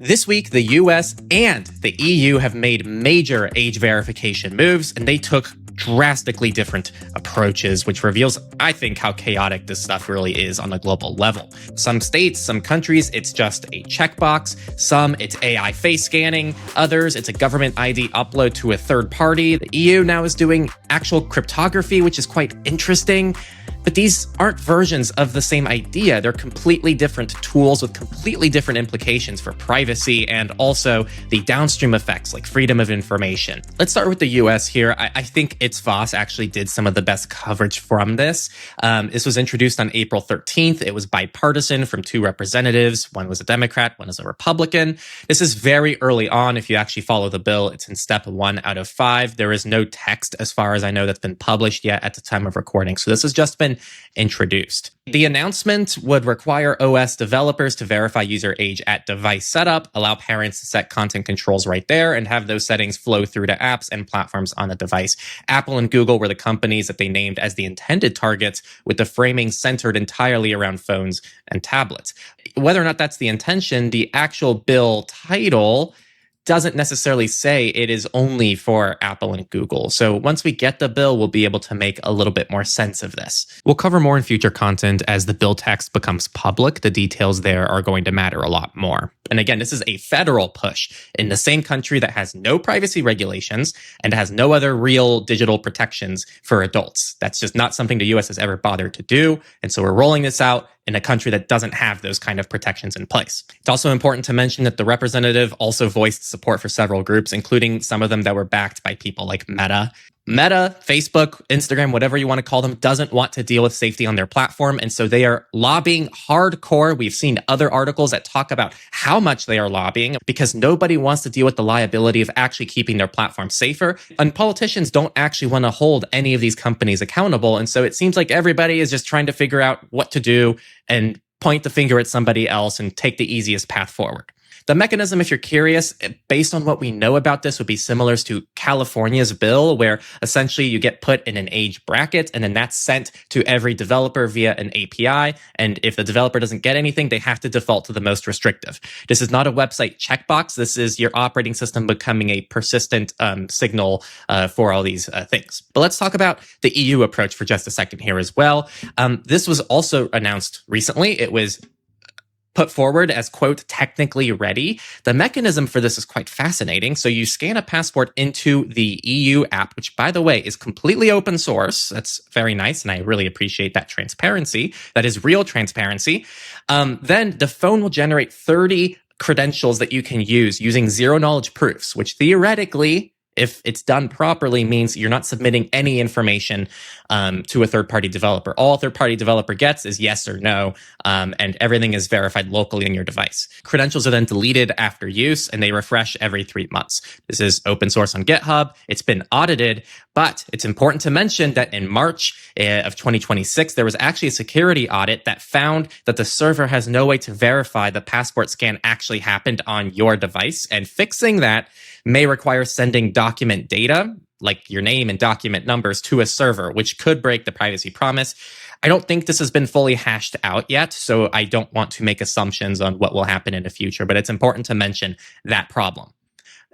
This week, the US and the EU have made major age verification moves, and they took drastically different approaches, which reveals, I think, how chaotic this stuff really is on a global level. Some states, some countries, it's just a checkbox. Some, it's AI face scanning. Others, it's a government ID upload to a third party. The EU now is doing actual cryptography, which is quite interesting. But these aren't versions of the same idea. They're completely different tools with completely different implications for privacy and also the downstream effects like freedom of information. Let's start with the US here. I think It's Voss actually did some of the best coverage from this. This was introduced on April 13th. It was bipartisan from two representatives. One was a Democrat, one is a Republican. This is very early on. If you actually follow the bill, it's in step 1 out of 5. There is no text, as far as I know, that's been published yet at the time of recording. So this has just been introduced. The announcement would require OS developers to verify user age at device setup, allow parents to set content controls right there, and have those settings flow through to apps and platforms on the device. Apple and Google were the companies that they named as the intended targets, with the framing centered entirely around phones and tablets. Whether or not that's the intention, the actual bill title doesn't necessarily say it is only for Apple and Google. So once we get the bill, we'll be able to make a little bit more sense of this. We'll cover more in future content as the bill text becomes public. The details there are going to matter a lot more. And again, this is a federal push in the same country that has no privacy regulations and has no other real digital protections for adults. That's just not something the US has ever bothered to do. And so we're rolling this out in a country that doesn't have those kind of protections in place. It's also important to mention that the representative also voiced support for several groups, including some of them that were backed by people like Meta. Meta, Facebook, Instagram, whatever you want to call them, doesn't want to deal with safety on their platform. And so they are lobbying hardcore. We've seen other articles that talk about how much they are lobbying because nobody wants to deal with the liability of actually keeping their platform safer. And politicians don't actually want to hold any of these companies accountable. And so it seems like everybody is just trying to figure out what to do and point the finger at somebody else and take the easiest path forward. The mechanism, if you're curious, based on what we know about this, would be similar to California's bill, where essentially you get put in an age bracket, and then that's sent to every developer via an API. And if the developer doesn't get anything, they have to default to the most restrictive. This is not a website checkbox. This is your operating system becoming a persistent signal for all these things. But let's talk about the EU approach for just a second here as well. This was also announced recently. It was put forward as, quote, technically ready. The mechanism for this is quite fascinating. So you scan a passport into the EU app, which, by the way, is completely open source. That's very nice, and I really appreciate that transparency. That is real transparency. Then the phone will generate 30 credentials that you can use using zero-knowledge proofs, which theoretically, if it's done properly, means you're not submitting any information to a third-party developer. All a third-party developer gets is yes or no, and everything is verified locally on your device. Credentials are then deleted after use, and they refresh every 3 months. This is open source on GitHub. It's been audited, but it's important to mention that in March of 2026, there was actually a security audit that found that the server has no way to verify the passport scan actually happened on your device, and fixing that may require sending document data, like your name and document numbers, to a server, which could break the privacy promise. I don't think this has been fully hashed out yet, so I don't want to make assumptions on what will happen in the future, but it's important to mention that problem.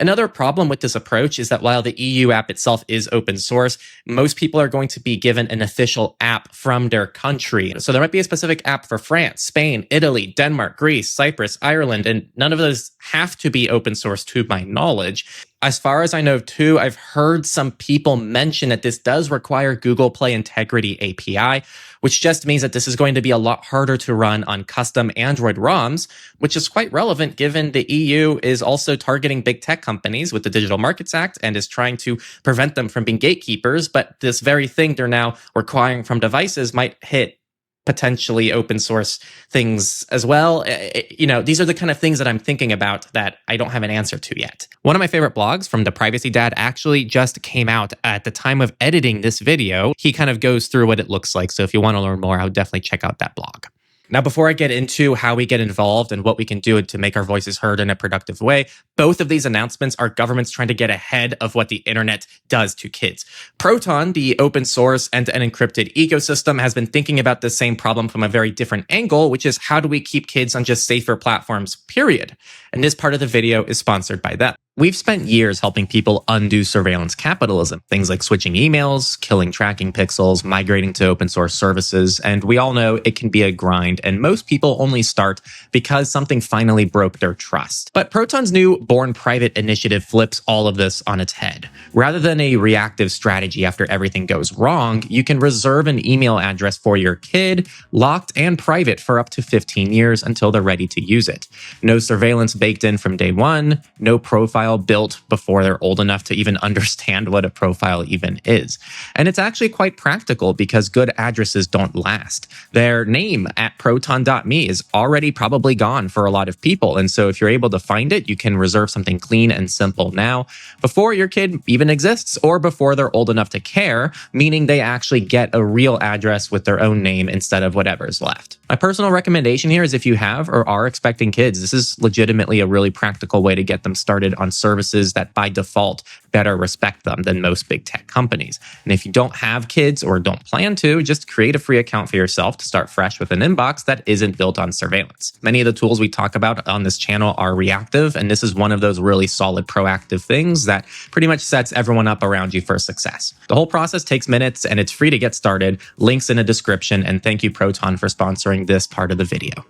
Another problem with this approach is that while the EU app itself is open source, most people are going to be given an official app from their country. So there might be a specific app for France, Spain, Italy, Denmark, Greece, Cyprus, Ireland, and none of those have to be open source to my knowledge. As far as I know, too, I've heard some people mention that this does require Google Play Integrity API, which just means that this is going to be a lot harder to run on custom Android ROMs, which is quite relevant given the EU is also targeting big tech companies with the Digital Markets Act and is trying to prevent them from being gatekeepers. But this very thing they're now requiring from devices might hit potentially open source things as well. These are the kind of things that I'm thinking about that I don't have an answer to yet. One of my favorite blogs from the Privacy Dad actually just came out at the time of editing this video. He kind of goes through what it looks like. So if you want to learn more, I would definitely check out that blog. Now, before I get into how we get involved and what we can do to make our voices heard in a productive way, both of these announcements are governments trying to get ahead of what the internet does to kids. PROTON, the open source end-to-end encrypted ecosystem, has been thinking about the same problem from a very different angle, which is how do we keep kids on just safer platforms, period. And this part of the video is sponsored by them. We've spent years helping people undo surveillance capitalism, things like switching emails, killing tracking pixels, migrating to open source services, and we all know it can be a grind, and most people only start because something finally broke their trust. But Proton's new Born Private initiative flips all of this on its head. Rather than a reactive strategy after everything goes wrong, you can reserve an email address for your kid, locked and private for up to 15 years until they're ready to use it. No surveillance baked in from day one, no profile built before they're old enough to even understand what a profile even is. And it's actually quite practical because good addresses don't last. Their name at proton.me is already probably gone for a lot of people. And so if you're able to find it, you can reserve something clean and simple now before your kid even exists or before they're old enough to care, meaning they actually get a real address with their own name instead of whatever's left. My personal recommendation here is if you have or are expecting kids, this is legitimately a really practical way to get them started on services that by default better respect them than most big tech companies. And if you don't have kids or don't plan to, just create a free account for yourself to start fresh with an inbox that isn't built on surveillance. Many of the tools we talk about on this channel are reactive, and this is one of those really solid proactive things that pretty much sets everyone up around you for success. The whole process takes minutes and it's free to get started. Links in the description, and thank you Proton for sponsoring this part of the video.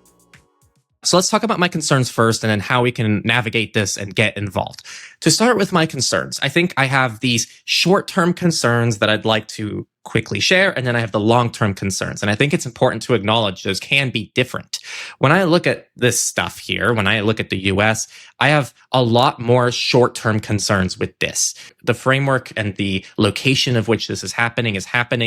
So let's talk about my concerns first and then how we can navigate this and get involved. To start with my concerns, I think I have these short-term concerns that I'd like to quickly share, and then I have the long-term concerns. And I think it's important to acknowledge those can be different. When I look at this stuff here, when I look at the US, I have a lot more short-term concerns with this. The framework and the location of which this is happening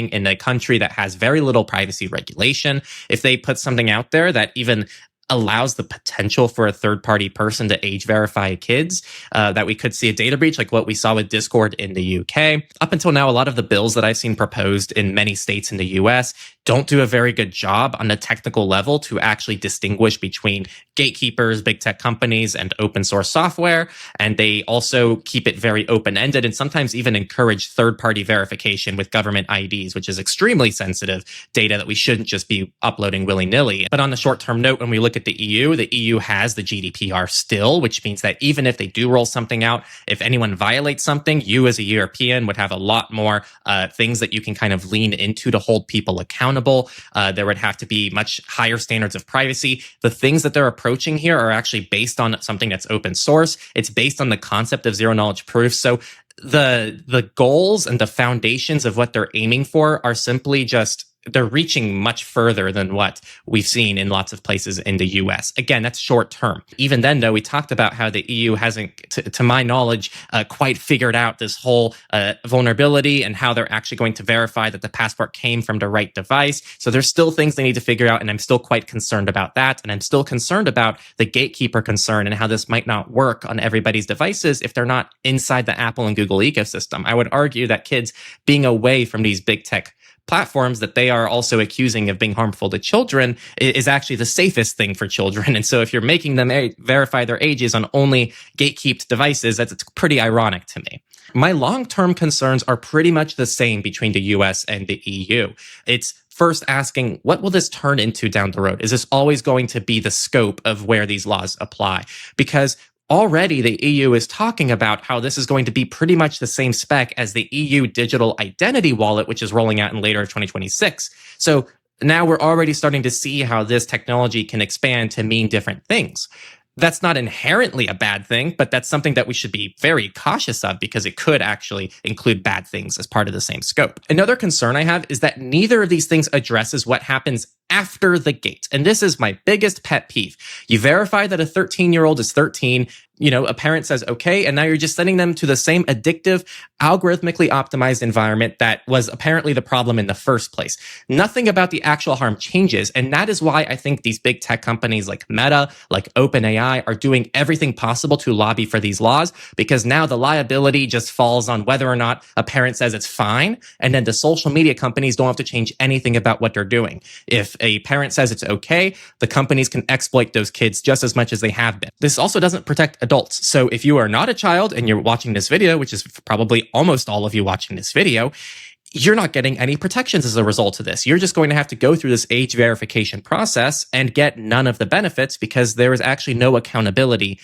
in a country that has very little privacy regulation. If they put something out there that even allows the potential for a third-party person to age verify kids, that we could see a data breach like what we saw with Discord in the UK. Up until now, a lot of the bills that I've seen proposed in many states in the US don't do a very good job on the technical level to actually distinguish between gatekeepers, big tech companies, and open source software. And they also keep it very open-ended and sometimes even encourage third-party verification with government IDs, which is extremely sensitive data that we shouldn't just be uploading willy-nilly. But on the short-term note, when we look at the EU has the GDPR still, which means that even if they do roll something out, if anyone violates something, you as a European would have a lot more things that you can kind of lean into to hold people accountable. There would have to be much higher standards of privacy. The things that they're approaching here are actually based on something that's open source. It's based on the concept of zero knowledge proof. So the goals and the foundations of what they're aiming for are simply just they're reaching much further than what we've seen in lots of places in the US. Again, that's short term. Even then, though, we talked about how the EU hasn't, to my knowledge, quite figured out this whole vulnerability and how they're actually going to verify that the passport came from the right device. So there's still things they need to figure out, and I'm still quite concerned about that. And I'm still concerned about the gatekeeper concern and how this might not work on everybody's devices if they're not inside the Apple and Google ecosystem. I would argue that kids being away from these big tech platforms that they are also accusing of being harmful to children is actually the safest thing for children. And so if you're making them verify their ages on only gatekept devices, that's pretty ironic to me. My long-term concerns are pretty much the same between the US and the EU. It's first asking, what will this turn into down the road? Is this always going to be the scope of where these laws apply? Because already the EU is talking about how this is going to be pretty much the same spec as the EU digital identity wallet, which is rolling out in later 2026. So now we're already starting to see how this technology can expand to mean different things. That's not inherently a bad thing, but that's something that we should be very cautious of because it could actually include bad things as part of the same scope. Another concern I have is that neither of these things addresses what happens after the gate. And this is my biggest pet peeve. You verify that a 13-year-old is 13, a parent says, okay, and now you're just sending them to the same addictive, algorithmically optimized environment that was apparently the problem in the first place. Nothing about the actual harm changes. And that is why I think these big tech companies like Meta, like OpenAI are doing everything possible to lobby for these laws, because now the liability just falls on whether or not a parent says it's fine. And then the social media companies don't have to change anything about what they're doing. If If a parent says it's okay, the companies can exploit those kids just as much as they have been. This also doesn't protect adults. So if you are not a child and you're watching this video, which is probably almost all of you watching this video, you're not getting any protections as a result of this. You're just going to have to go through this age verification process and get none of the benefits because there is actually no accountability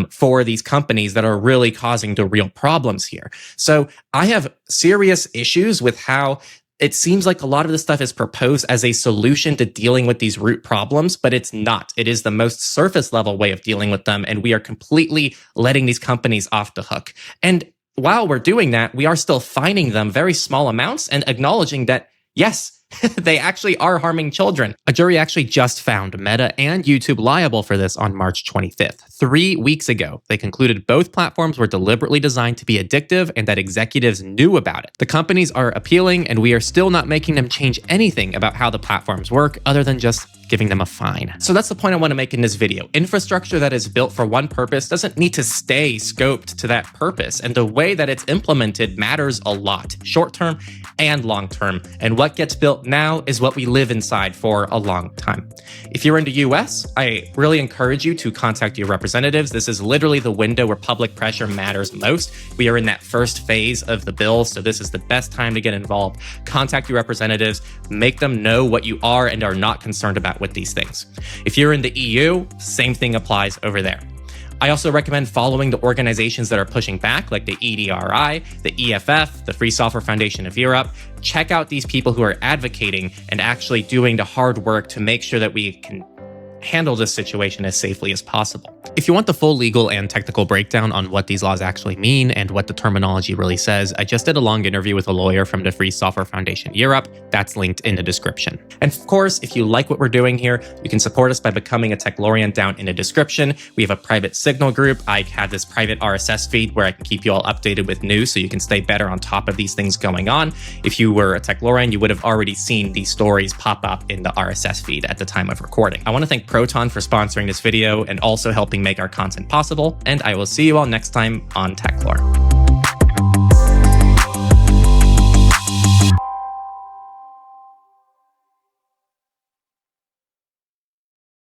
for these companies that are really causing the real problems here. So I have serious issues with how it seems like a lot of this stuff is proposed as a solution to dealing with these root problems, but it's not. It is the most surface level way of dealing with them, and we are completely letting these companies off the hook. And while we're doing that, we are still fining them very small amounts and acknowledging that, yes, they actually are harming children. A jury actually just found Meta and YouTube liable for this on March 25th. 3 weeks ago, they concluded both platforms were deliberately designed to be addictive and that executives knew about it. The companies are appealing, and we are still not making them change anything about how the platforms work other than just giving them a fine. So that's the point I want to make in this video. Infrastructure that is built for one purpose doesn't need to stay scoped to that purpose, and the way that it's implemented matters a lot, short-term and long-term. And what gets built now is what we live inside for a long time. If you're in the US, I really encourage you to contact your representatives. This is literally the window where public pressure matters most. We are in that first phase of the bill, so this is the best time to get involved. Contact your representatives, make them know what you are and are not concerned about with these things. If you're in the EU, same thing applies over there. I also recommend following the organizations that are pushing back, like the EDRI, the EFF, the Free Software Foundation of Europe. Check out these people who are advocating and actually doing the hard work to make sure that we can handle this situation as safely as possible. If you want the full legal and technical breakdown on what these laws actually mean and what the terminology really says, I just did a long interview with a lawyer from the Free Software Foundation Europe. That's linked in the description. And of course, if you like what we're doing here, you can support us by becoming a Techlorian down in the description. We have a private Signal group. I have this private RSS feed where I can keep you all updated with news so you can stay better on top of these things going on. If you were a Techlorian, you would have already seen these stories pop up in the RSS feed at the time of recording. I want to thank PROTON for sponsoring this video and also helping make our content possible, and I will see you all next time on Techlore.